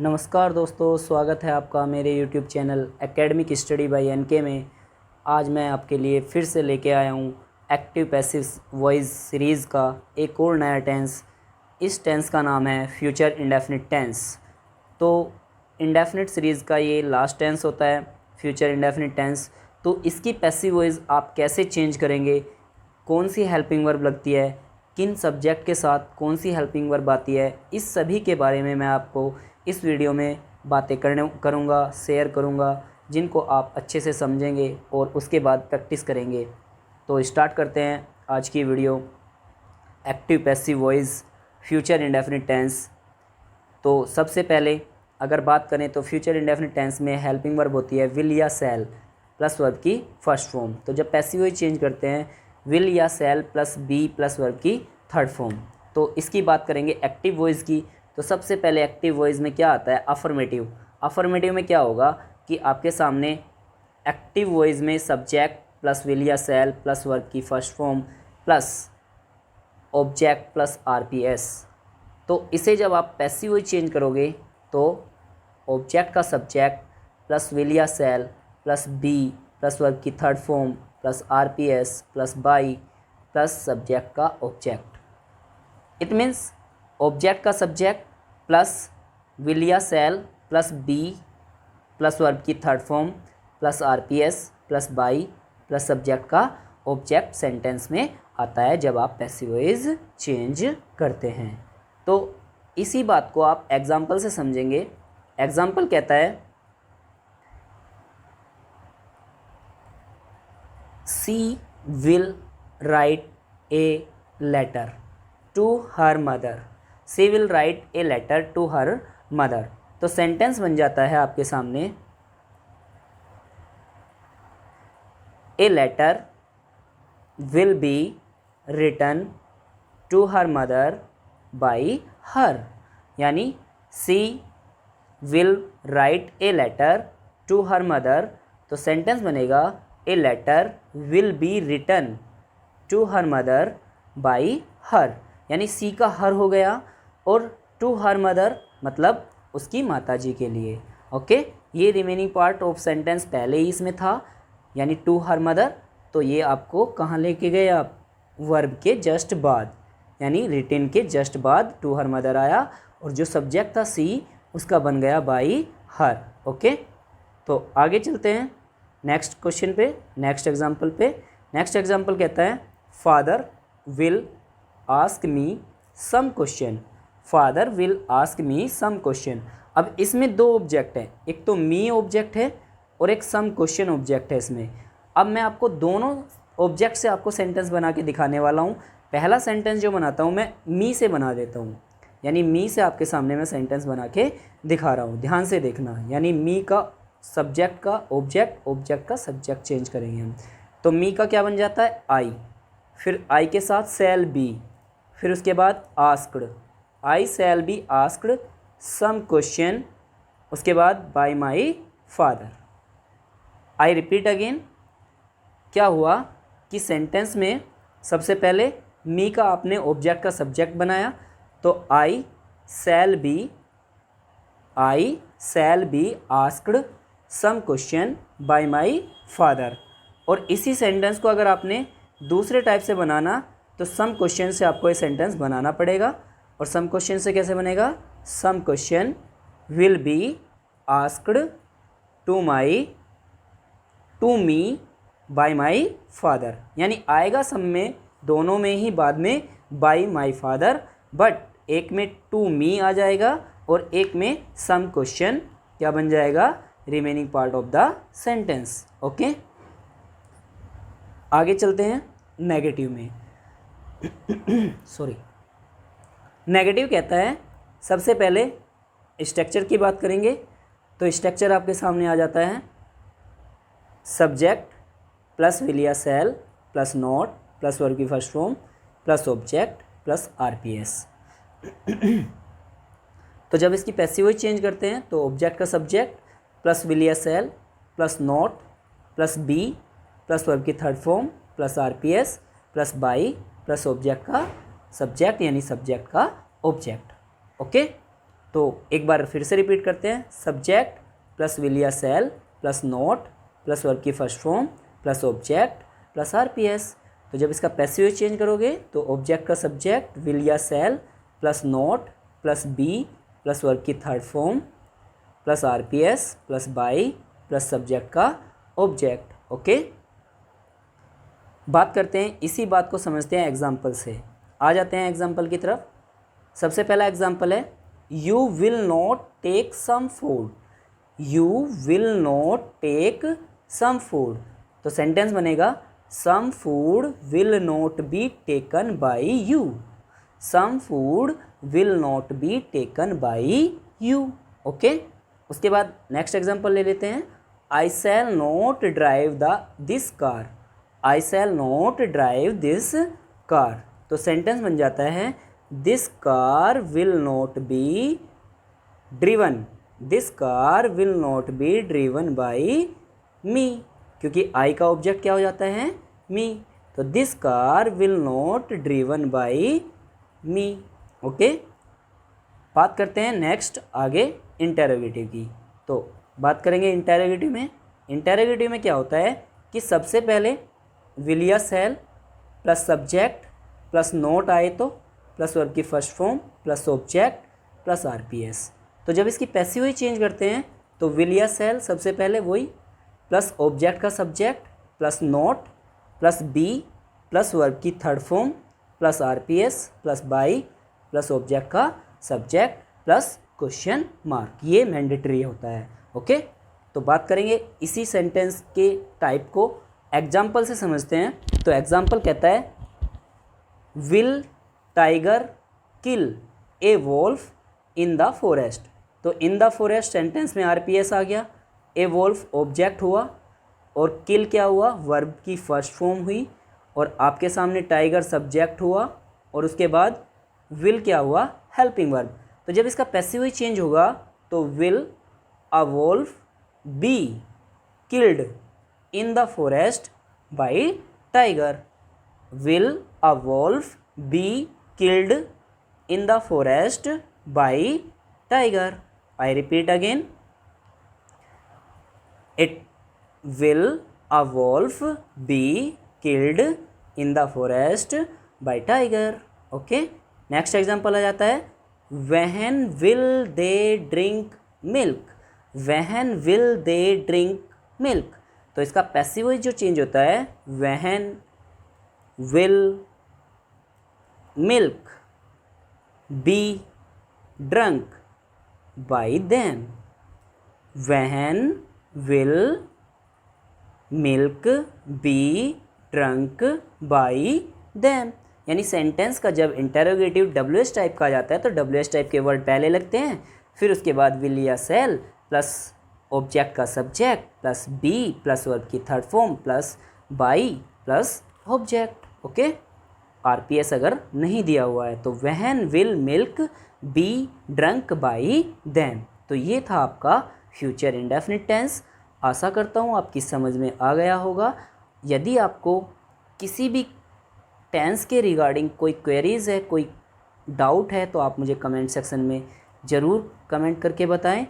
नमस्कार दोस्तों, स्वागत है आपका मेरे YouTube channel academic study by NK में। आज मैं आपके लिए फिर से लेके आया हूँ एक्टिव पैसिव वॉइस सीरीज़ का एक और नया टेंस। इस टेंस का नाम है फ्यूचर इंडेफिनिट टेंस। तो इंडेफिनिट सीरीज़ का ये लास्ट टेंस होता है, फ्यूचर इंडेफिनिट टेंस। तो इसकी पैसिव वॉइस आप कैसे चेंज करेंगे, कौन सी हेल्पिंग वर्ब लगती है, किन सब्जेक्ट के साथ कौन सी हेल्पिंग वर्ब आती है, इस सभी के बारे में मैं आपको इस वीडियो में बातें करूँगा, शेयर करूँगा, जिनको आप अच्छे से समझेंगे और उसके बाद प्रैक्टिस करेंगे। तो स्टार्ट करते हैं आज की video. Active passive voice future indefinite tense. तो सबसे पहले अगर बात करें तो फ्यूचर इंडेफिनिट टेंस में हेल्पिंग वर्ब होती है विल या शैल प्लस वर्ब की फर्स्ट फॉर्म। तो जब पैसिव वॉइस चेंज करते हैं विल या shall plus be plus verb की थर्ड फॉर्म। तो इसकी बात करेंगे एक्टिव वॉइस की। तो सबसे पहले एक्टिव वॉइस में क्या आता है, अफर्मेटिव। अफर्मेटिव में क्या होगा कि आपके सामने एक्टिव वॉइस में सब्जेक्ट प्लस विल या शैल प्लस वर्ब की first form plus object plus RPS. तो इसे जब आप पैसिव वॉइस चेंज करोगे तो ऑब्जेक्ट का सब्जेक्ट प्लस विल या shall plus be plus verb की third form plus RPS plus by plus subject का ऑब्जेक्ट। इट मीन्स ऑब्जेक्ट का सब्जेक्ट प्लस विल या shall plus be plus verb की third form plus RPS plus by plus subject का object sentence में आता है जब आप पैसिव वॉइस चेंज करते हैं। तो इसी बात को आप एग्जाम्पल से समझेंगे। एग्जाम्पल कहता है she will write a letter to her mother. She will write a letter to her mother. तो सेंटेंस बन जाता है आपके सामने a letter will be written to her mother by her. यानी she will write a letter to her mother. तो sentence बनेगा a letter will be written to her mother by her. यानी सी का हर हो गया और टू हर मदर मतलब उसकी माताजी के लिए। ओके, ये रिमेनिंग पार्ट ऑफ सेंटेंस पहले ही इसमें था, यानी टू हर मदर। तो ये आपको कहाँ लेके गए आप, वर्ब के जस्ट बाद, यानी रिटन के जस्ट बाद टू हर मदर आया और जो सब्जेक्ट था सी उसका बन गया बाई हर। ओके, तो आगे चलते हैं नेक्स्ट क्वेश्चन पे, नेक्स्ट एग्जाम्पल पे। नेक्स्ट एग्जाम्पल कहता है father will ask me some question. Father will ask me some question. अब इसमें दो ऑब्जेक्ट हैं, एक तो मी ऑब्जेक्ट है और एक सम क्वेश्चन ऑब्जेक्ट है इसमें। अब मैं आपको दोनों ऑब्जेक्ट से आपको सेंटेंस बना के दिखाने वाला हूँ। पहला सेंटेंस जो बनाता हूँ मैं मी से बना देता हूँ, यानी मी से आपके सामने मैं सेंटेंस बना के दिखा रहा हूँ, ध्यान से देखना। यानी मी का सब्जेक्ट का ऑब्जेक्ट, ऑब्जेक्ट का सब्जेक्ट चेंज करेंगे हम। तो मी का क्या बन जाता है आई, फिर आई के साथ शैल बी, फिर उसके बाद asked, I shall be asked some question, उसके बाद by my father. I repeat again. क्या हुआ कि सेंटेंस में सबसे पहले मी का आपने ऑब्जेक्ट का सब्जेक्ट बनाया, तो I shall be asked some question by my father. और इसी सेंटेंस को अगर आपने दूसरे टाइप से बनाना तो सम क्वेश्चन से आपको ये सेंटेंस बनाना पड़ेगा। और सम क्वेश्चन से कैसे बनेगा, some question will be asked to me by my father. यानी आएगा सब में, दोनों में ही बाद में बाय माई फादर, बट एक में टू मी आ जाएगा और एक में सम क्वेश्चन क्या बन जाएगा, remaining part of the sentence. Okay, आगे चलते हैं नेगेटिव में। सॉरी, नेगेटिव कहता है सबसे पहले स्ट्रक्चर की बात करेंगे। तो स्ट्रक्चर आपके सामने आ जाता है सब्जेक्ट प्लस विल या shall plus not plus verb की first form plus object plus RPS. तो जब इसकी पैसिव वॉइस चेंज करते हैं तो ऑब्जेक्ट का सब्जेक्ट प्लस विल या shall plus not plus be plus verb की third form plus RPS plus by plus object का सब्जेक्ट, यानी सब्जेक्ट का ऑब्जेक्ट। ओके, तो एक बार फिर से रिपीट करते हैं, सब्जेक्ट प्लस विल या shall plus not plus verb की first form plus object plus RPS. तो जब इसका पैसिव चेंज करोगे तो ऑब्जेक्ट का सब्जेक्ट विल या shall plus not plus be plus verb की third form plus RPS plus by plus subject का ऑब्जेक्ट। ओके, बात करते हैं, इसी बात को समझते हैं एग्जाम्पल से। आ जाते हैं एग्जाम्पल की तरफ। सबसे पहला एग्जाम्पल है, you will not take some food. You will not take some food. तो सेंटेंस बनेगा some food will not be taken by you. Some food will not be taken by you. Okay, उसके बाद next example ले लेते हैं, I shall not drive this car. I shall not drive this car. तो sentence बन जाता है this car will not be driven. This car will not be driven by मी, क्योंकि आई का ऑब्जेक्ट क्या हो जाता है, मी। तो this car will not driven by me. Okay, बात करते हैं नेक्स्ट आगे इंटेरोगेटिव की। तो बात करेंगे इंटेरोगेटिव में। इंटेरोगेटिव में क्या होता है कि सबसे पहले विल या shall plus subject plus not आए तो प्लस वर्ब की first form plus object plus RPS. तो जब इसकी पैसिव चेंज करते हैं तो विल या सेल सबसे पहले वही प्लस ऑब्जेक्ट का subject plus not plus be plus verb की third form plus RPS plus by plus object का सब्जेक्ट प्लस क्वेश्चन मार्क, ये मैंडेटरी होता है। ओके, तो बात करेंगे इसी सेंटेंस के टाइप को एग्जाम्पल से समझते हैं। तो एग्जाम्पल कहता है will tiger kill a wolf in the forest. तो इन द फॉरेस्ट सेंटेंस में आरपीएस आ गया, ए वोल्फ ऑब्जेक्ट हुआ और किल क्या हुआ, वर्ब की फर्स्ट फॉर्म हुई, और आपके सामने टाइगर सब्जेक्ट हुआ और उसके बाद विल क्या हुआ, हेल्पिंग वर्ब। तो जब इसका पैसिव चेंज होगा तो will a wolf be killed in the forest by tiger. Will a wolf be killed in the forest by tiger. I repeat again, it will a wolf be killed in the forest by tiger. Okay, next example आ जाता है, when will they drink milk. When will they drink milk. तो इसका passive जो change होता है, when will milk be drunk by them. When will milk be drunk by them. यानी sentence का जब इंटेरोगेटिव डब्ल्यूएच टाइप का आ जाता है तो डब्ल्यूएच टाइप के वर्ड पहले लगते हैं, फिर उसके बाद विल या सेल प्लस ऑब्जेक्ट का subject plus be plus verb की third form plus by plus object. Okay, RPS अगर नहीं दिया हुआ है तो when will milk be drunk by them. तो ये था आपका फ्यूचर इंडेफिनिट टेंस। आशा करता हूँ आपकी समझ में आ गया होगा। यदि आपको किसी भी टेंस के रिगार्डिंग कोई क्वेरीज़ है, कोई डाउट है, तो आप मुझे कमेंट सेक्शन में ज़रूर कमेंट करके बताएं।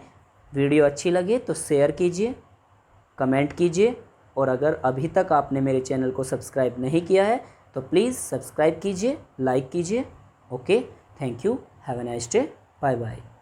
वीडियो अच्छी लगे तो शेयर कीजिए, कमेंट कीजिए, और अगर अभी तक आपने मेरे चैनल को सब्सक्राइब नहीं किया है तो प्लीज़ सब्सक्राइब कीजिए, लाइक कीजिए। Okay, thank you, have a nice day, bye bye.